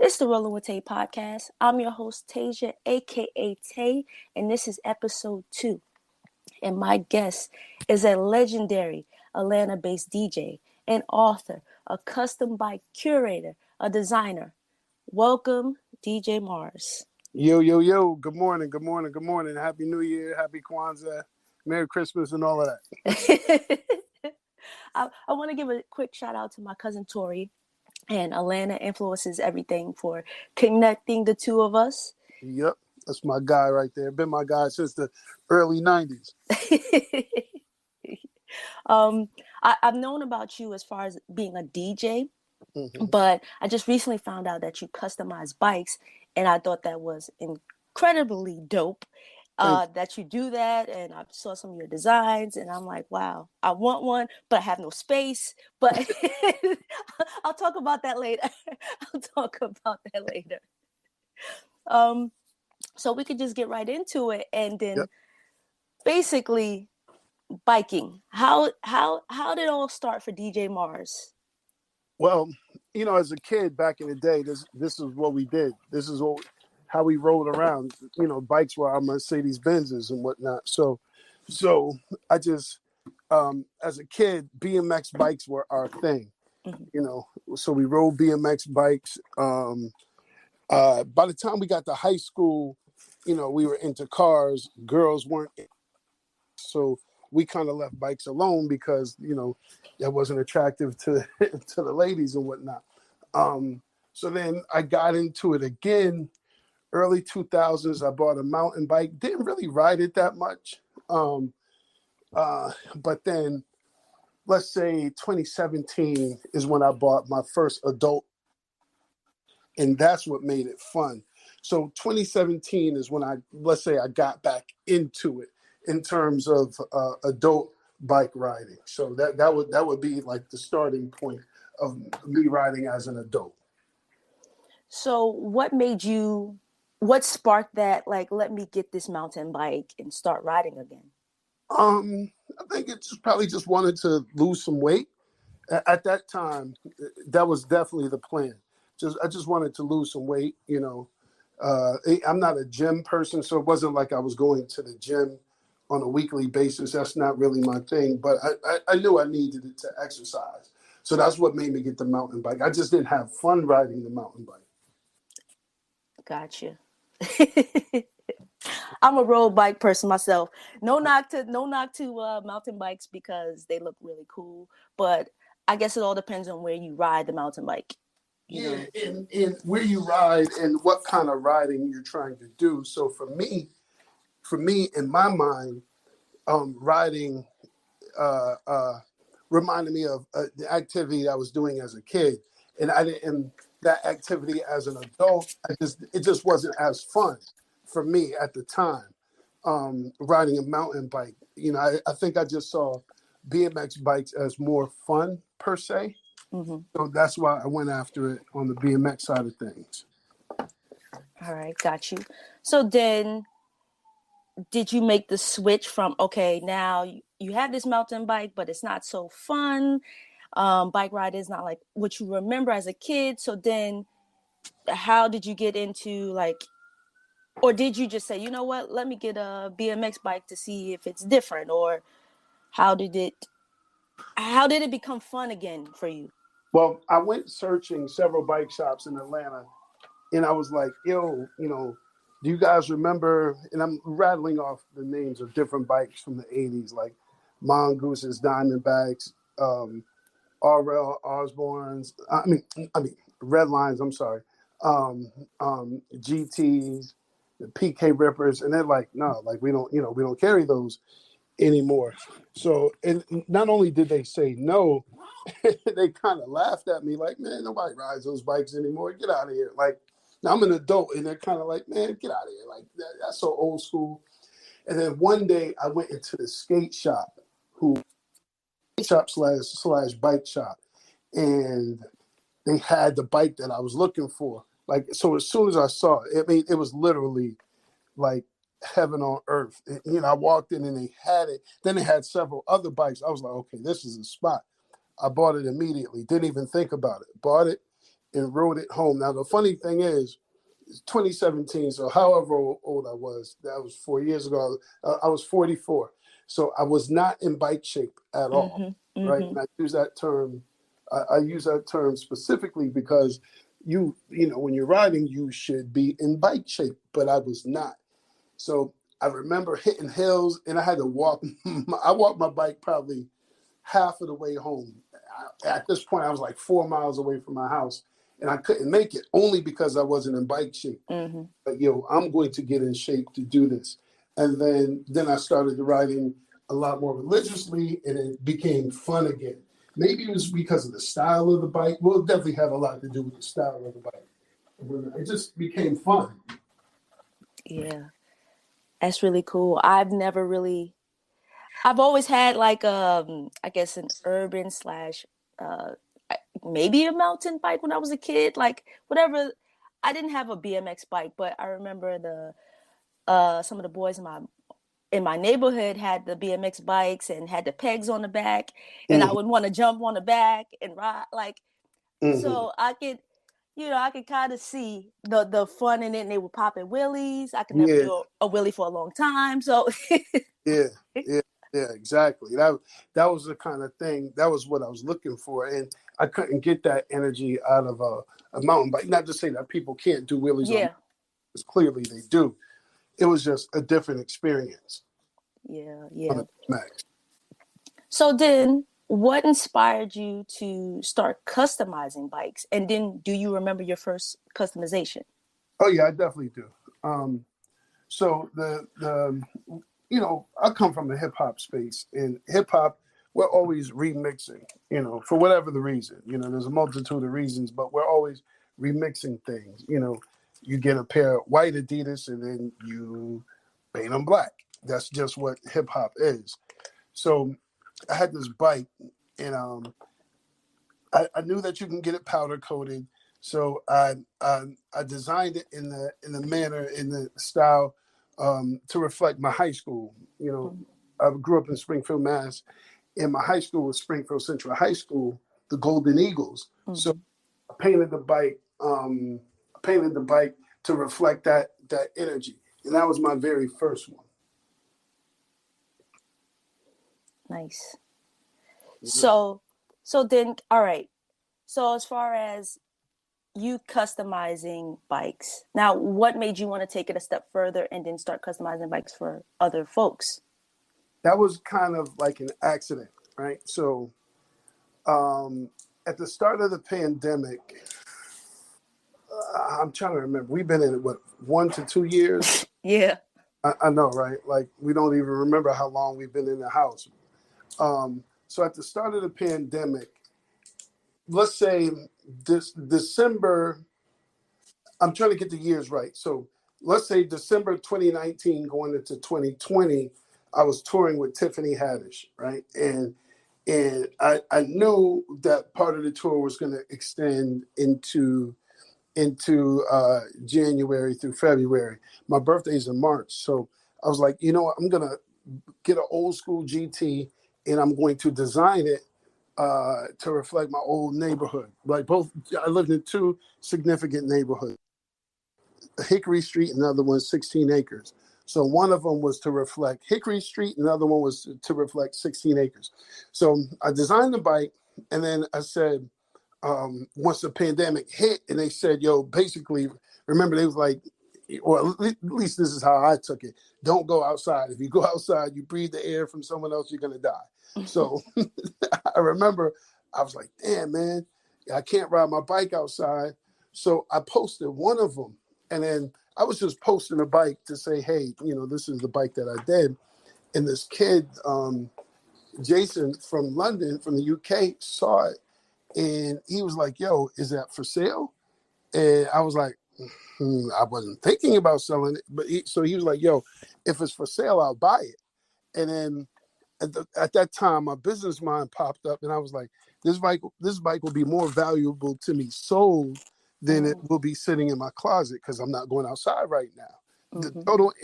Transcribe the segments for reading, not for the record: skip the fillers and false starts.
It's the Rolling with Tay podcast. I'm your host, Tasia, aka Tay, and this is episode 2. And my guest is a legendary Atlanta based DJ, an author, a custom bike curator, a designer. Welcome, DJ Mars. Yo, yo, yo. Good morning, good morning, good morning. Happy New Year, Happy Kwanzaa, Merry Christmas, and all of that. I want to give a quick shout out to my cousin Tori, and Atlanta influences everything for connecting the two of us. Yep, that's my guy right there. Been my guy since the early 90s. I've known about you as far as being a DJ, Mm-hmm. but I just recently found out that you customize bikes, and I thought that was incredibly dope. That you do that, and I saw some of your designs, and I'm like, wow, I want one, but I have no space. But I'll talk about that later. So we could just get right into it, and then Yep. basically biking. How did it all start for DJ Mars? Well, as a kid back in the day, this is what we did. This is how we rolled around. Bikes were our Mercedes Benzes and whatnot. So I just, as a kid, BMX bikes were our thing. Mm-hmm. So we rode BMX bikes. By the time we got to high school, we were into cars. Girls weren't. So we kind of left bikes alone because, that wasn't attractive to to the ladies and whatnot. So then I got into it again. Early 2000s, I bought a mountain bike. Didn't really ride it that much. But then, let's say 2017 is when I bought my first adult, and that's what made it fun. So 2017 is when let's say I got back into it in terms of adult bike riding. So that would be like the starting point of me riding as an adult. So what sparked that, like, let me get this mountain bike and start riding again? I think it's probably just wanted to lose some weight. At that time, that was definitely the plan. I just wanted to lose some weight. I'm not a gym person, so it wasn't like I was going to the gym on a weekly basis. That's not really my thing. But I knew I needed it to exercise, so that's what made me get the mountain bike. I just didn't have fun riding the mountain bike. Gotcha. I'm a road bike person myself. No knock to mountain bikes because they look really cool, but I guess it all depends on where you ride the mountain bike. Yeah, and where you ride and what kind of riding you're trying to do. So for me, in my mind, riding reminded me of the activity I was doing as a kid, and that activity as an adult, it just wasn't as fun for me at the time. Riding a mountain bike, I think I just saw BMX bikes as more fun per se. Mm-hmm. So that's why I went after it on the BMX side of things. All right, got you. So then, did you make the switch from, okay, now you have this mountain bike, but it's not so fun? Bike ride is not like what you remember as a kid. So then, how did you get into, like, or did you just say, you know what, let me get a BMX bike to see if it's different? Or how did it become fun again for you? Well, I went searching several bike shops in Atlanta, and I was like, yo, do you guys remember? And I'm rattling off the names of different bikes from the 80s, like Mongooses, Diamondbacks, RL Osborne's, I mean, Red Lines, I'm sorry, GTs, the PK Rippers, and they're like, no, like we don't carry those anymore. So, and not only did they say no, they kind of laughed at me like, man, nobody rides those bikes anymore. Get out of here. Like, now I'm an adult, and they're kind of like, man, get out of here. Like, that's so old school. And then one day I went into the skate shop, slash bike shop, and they had the bike that I was looking for. Like, so as soon as I saw it, I mean, it was literally like heaven on earth. And, I walked in and they had it. Then they had several other bikes. I was like, okay, this is a spot. I bought it immediately. Didn't even think about it. Bought it. and rode it home. Now, the funny thing is, 2017, so however old I was, that was 4 years ago, I was 44. So I was not in bike shape at all, Mm-hmm. right? Mm-hmm. And I use that term specifically because you know, when you're riding, you should be in bike shape, but I was not. So I remember hitting hills and I had to walk. I walked my bike probably half of the way home. At this point, I was like 4 miles away from my house, and I couldn't make it only because I wasn't in bike shape. Mm-hmm. But I'm going to get in shape to do this. And then I started riding a lot more religiously, and it became fun again. Maybe it was because of the style of the bike. Well, it definitely have a lot to do with the style of the bike. It just became fun. Yeah, that's really cool. I've always had like I guess an urban slash uh maybe a mountain bike when I was a kid, like whatever. I didn't have a BMX bike, but I remember the some of the boys in my neighborhood had the BMX bikes and had the pegs on the back, and I Hmm. would want to jump on the back and ride like Hmm. so I could kind of see the fun in it. And they were popping wheelies. I could never Yeah, do a wheelie for a long time, so yeah, yeah, yeah, exactly. That was the kind of thing. That was what I was looking for, and I couldn't get that energy out of a mountain bike. Not to say that people can't do wheelies on, yeah, because clearly they do. It was just a different experience yeah, on yeah. a Max. So then, what inspired you to start customizing bikes? And then, do you remember your first customization? Oh yeah, I definitely do. Um, so the I come from the hip hop space, and hip hop, we're always remixing, for whatever the reason. There's a multitude of reasons, but we're always remixing things. You get a pair of white Adidas and then you paint them black. That's just what hip hop is. So I had this bike, and I knew that you can get it powder coated. So I designed it in the manner, in the style, to reflect my high school. I grew up in Springfield, Mass, and my high school was Springfield Central High School, the Golden Eagles. So Mm-hmm. I painted the bike to reflect that energy, and that was my very first one. Nice. So, so then, all right. So as far as you customizing bikes, now what made you want to take it a step further and then start customizing bikes for other folks? That was kind of like an accident, right? So at the start of the pandemic, I'm trying to remember. We've been in it, what, 1 to 2 years? Yeah. I know, right? Like, we don't even remember how long we've been in the house. So at the start of the pandemic, let's say this December, I'm trying to get the years right. So let's say December 2019 going into 2020, I was touring with Tiffany Haddish, right? And I knew that part of the tour was going to extend into January through February. My birthday's in March. So I was like, you know what? I'm going to get an old school GT, and I'm going to design it to reflect my old neighborhood. Like, I lived in two significant neighborhoods, Hickory Street, and the other one, 16 Acres. So one of them was to reflect Hickory Street, and the other one was to reflect 16 Acres. So I designed the bike, and then I said, once the pandemic hit, and they said, yo, basically, remember, they was like, or at least this is how I took it. Don't go outside. If you go outside, you breathe the air from someone else, you're going to die. So I remember I was like, damn, man, I can't ride my bike outside. So I posted one of them. And then I was just posting a bike to say, hey, this is the bike that I did. And this kid, Jason from London, from the UK, saw it. And he was like, yo, is that for sale? And I was like, I wasn't thinking about selling it. But so he was like, yo, if it's for sale, I'll buy it. And then at that time, my business mind popped up, and I was like, this bike will be more valuable to me sold than it Mm-hmm. will be sitting in my closet, because I'm not going outside right now. The Mm-hmm. total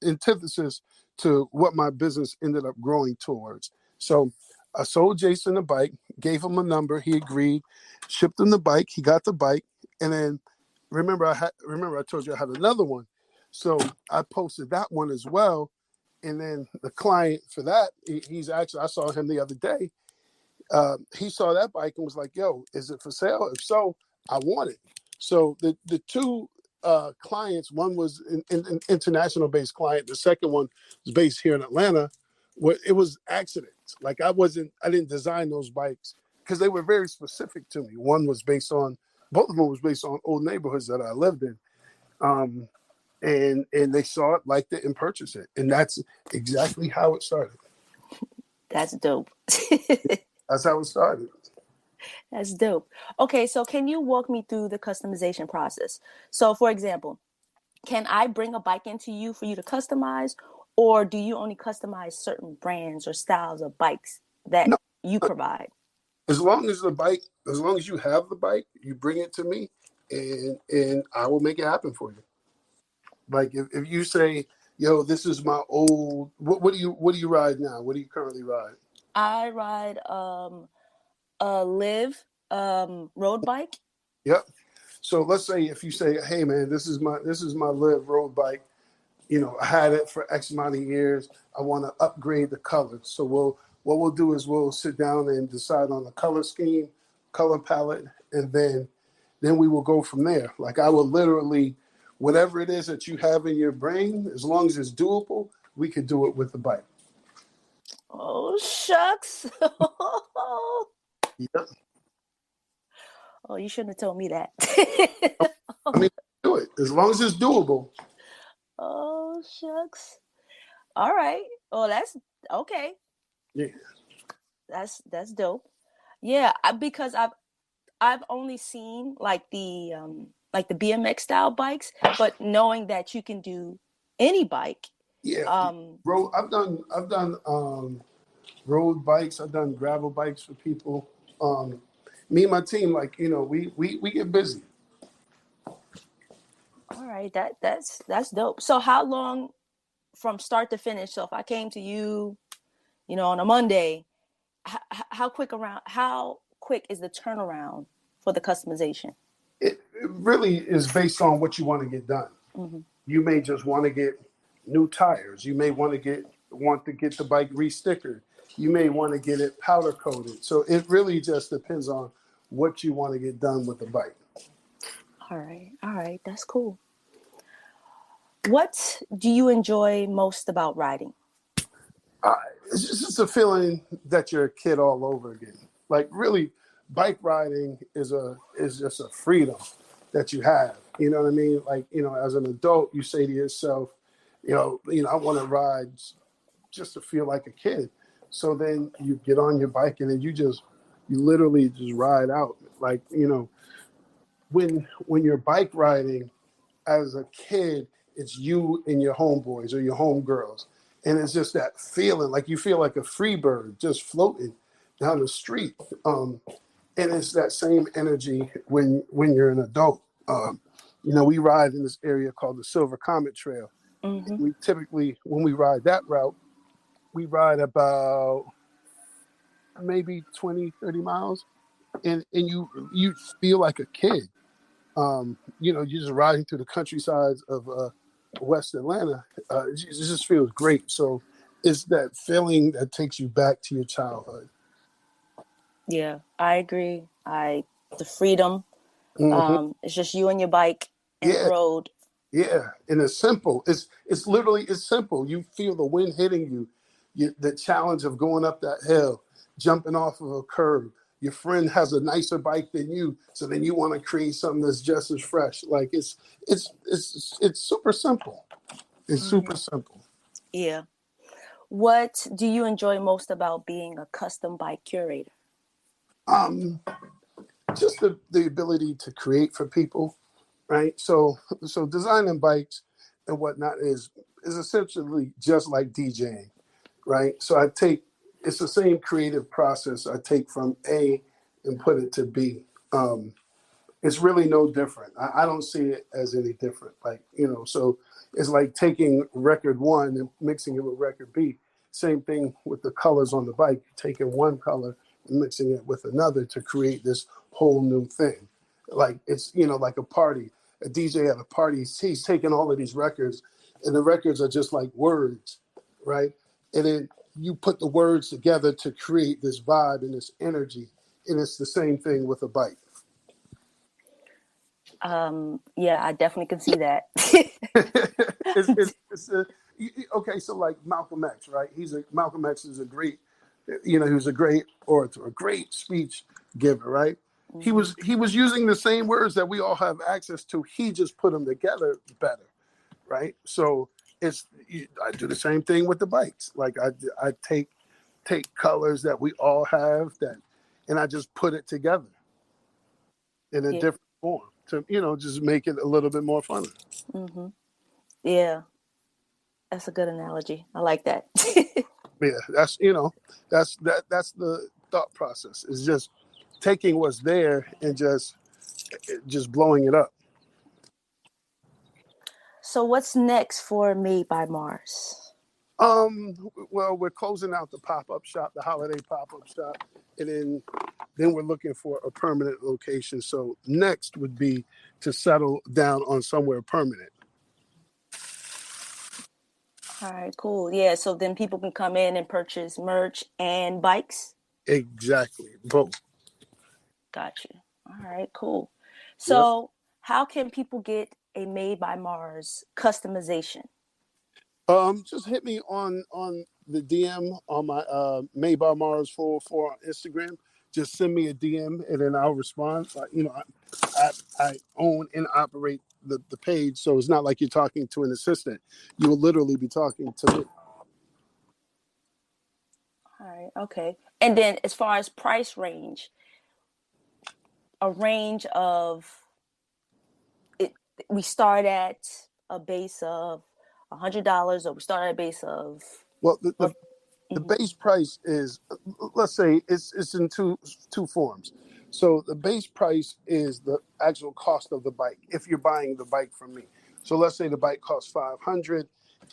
antithesis to what my business ended up growing towards. So I sold Jason the bike, gave him a number. He agreed, shipped him the bike. He got the bike, and then remember I told you I had another one, so I posted that one as well. And then the client for that, he's actually I saw him the other day. He saw that bike and was like, "Yo, is it for sale? If so, I want it." So the two clients, one was an international based client, the second one was based here in Atlanta. Where it was accidents. Like I didn't design those bikes because they were very specific to me. One was based on, both of them was based on old neighborhoods that I lived in. Um, and they saw it, liked it, and purchased it, and that's exactly how it started. That's dope. That's how it started. That's dope. Okay, so can you walk me through the customization process? So, for example, can I bring a bike into you for you to customize, or do you only customize certain brands or styles of bikes that No, you provide? as long as the bike, as long as you have the bike, you bring it to me, and I will make it happen for you. Like if you say, "Yo, this is my old," what do you ride now? What do you currently ride? I ride a Live road bike. Yep. So let's say if you say, "Hey man, this is my Live road bike. I had it for X amount of years. I want to upgrade the color." So what we'll do is we'll sit down and decide on the color scheme, color palette, and then we will go from there. Like I will literally, whatever it is that you have in your brain, as long as it's doable, we could do it with the bike. Oh shucks. Yep. Oh, you shouldn't have told me that. I mean, do it as long as it's doable. Oh shucks. All right. Oh, that's okay. Yeah. That's dope. Yeah, because I've only seen like the BMX style bikes, but knowing that you can do any bike. Yeah. Um, Road. I've done road bikes. I've done gravel bikes for people. Me and my team, like we get busy. all right, that's dope. So how long from start to finish? So if I came to you, on a Monday, how quick is the turnaround for the customization? It really is based on what you want to get done. Hmm. You may just want to get new tires. You may want to get the bike re-stickered. You may want to get it powder coated. So it really just depends on what you want to get done with the bike. All right, that's cool. What do you enjoy most about riding? Uh, it's just a feeling that you're a kid all over again. Like really, bike riding is just a freedom that you have. You know what I mean? Like as an adult, you say to yourself, I want to ride just to feel like a kid. So then you get on your bike and then you literally just ride out. Like when you're bike riding as a kid, it's you and your homeboys or your homegirls. And it's just that feeling, like you feel like a free bird just floating down the street. And it's that same energy when you're an adult. We ride in this area called the Silver Comet Trail. Hmm. We typically, when we ride that route, we ride about maybe 20, 30 miles. And you feel like a kid. You're just riding through the countryside of West Atlanta. It just feels great. So it's that feeling that takes you back to your childhood. Yeah, I agree. The freedom. Hmm. It's just you and your bike and the Yeah, road. yeah, and it's simple. It's literally it's simple. You feel the wind hitting you, the challenge of going up that hill, jumping off of a curb. Your friend has a nicer bike than you, so then you want to create something that's just as fresh. Like it's super simple. It's super Hmm. simple. Yeah. What do you enjoy most about being a custom bike curator? Um, just the ability to create for people, right? So designing bikes and whatnot is essentially just like DJing, right? So it's the same creative process I take from A and put it to B. It's really no different. I don't see it as any different. So it's like taking record one and mixing it with record B. Same thing with the colors on the bike, taking one color and mixing it with another to create this whole new thing. Like it's, like a party, a DJ at a party, he's taking all of these records, and the records are just like words, right? And then you put the words together to create this vibe and this energy. And it's the same thing with a bike. Yeah, I definitely can see that. Okay, so like Malcolm X, right? Malcolm X is a great, he was a great orator, a great speech giver, right? Mm-hmm. He was using the same words that we all have access to. He just put them together better, right? So I do the same thing with the bikes. Like I take colors that we all have and I just put it together in a different form to just make it a little bit more fun. Mm-hmm. Yeah, that's a good analogy. I like that. Yeah, that's that's the thought process. Is just taking what's there and just blowing it up. So what's next for Made by Mars? Well, we're closing out the pop-up shop, the holiday pop-up shop, and then we're looking for a permanent location. So next would be to settle down on somewhere permanent. All right, cool. Yeah, so then people can come in and purchase merch and bikes? Exactly, both. Got you. All right, cool. So How can people get a Made by Mars customization? Just hit me on the DM on my Made by Mars 404 on Instagram. Just send me a DM and then I'll respond. I own and operate the page, so it's not like you're talking to an assistant. You will literally be talking to me. All right, okay. And then as far as price range, a range of it, we start at a base of $100, or we start at a base of the base price is, let's say it's in two forms. So the base price is the actual cost of the bike if you're buying the bike from me. So let's say the bike costs $500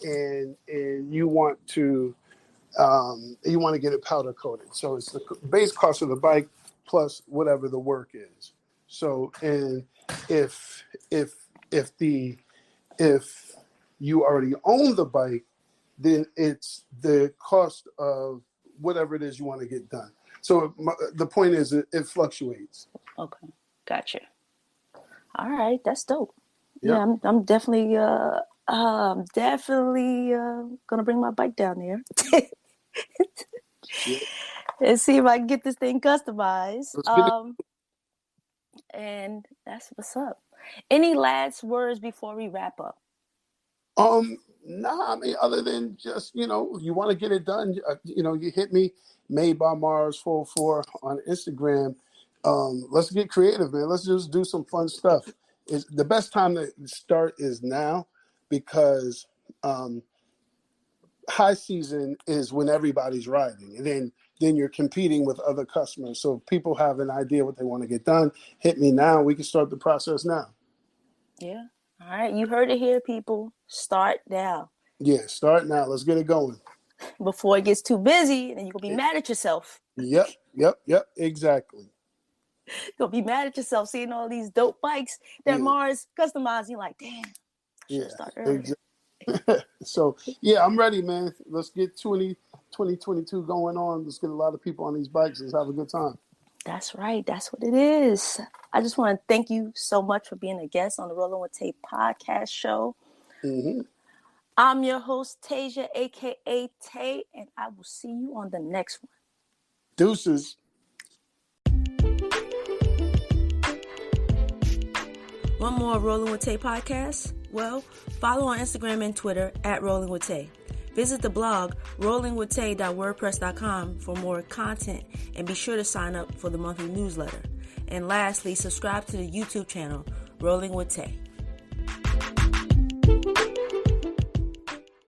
and you want to get it powder coated. So it's the base cost of the bike plus whatever the work is. So, and if you already own the bike, then it's the cost of whatever it is you want to get done. So the point is it fluctuates. Okay, gotcha. All right, that's dope. Yep. Yeah, I'm definitely gonna bring my bike down there and see if I can get this thing customized. And that's what's up. Any last words before we wrap up? Nah, I mean, other than just, you want to get it done, you hit me, Made by Mars 404 on Instagram. Let's get creative, man. Let's just do some fun stuff. It's the best time to start is now, because high season is when everybody's riding, and then you're competing with other customers. So if people have an idea what they want to get done, hit me now. We can start the process now. Yeah. All right. You heard it here, people. Start now. Yeah, start now. Let's get it going. Before it gets too busy, and you're going to be mad at yourself. Yep. Exactly. You're going to be mad at yourself seeing all these dope bikes that Mars customized. You're like, damn, I should have started earlier. Exactly. So, yeah, I'm ready, man. Let's get 2022 going on. Let's get a lot of people on these bikes. Let's have a good time. That's right. That's what it is. I just want to thank you so much for being a guest on the Rolling with Tay podcast show. Mm-hmm. I'm your host, Tasia, a.k.a. Tay, and I will see you on the next one. Deuces. One more Rolling with Tay podcast? Well, follow on Instagram and Twitter at Rolling with Tay. Visit the blog rollingwithtay.wordpress.com for more content, and be sure to sign up for the monthly newsletter. And lastly, subscribe to the YouTube channel Rolling with Tay.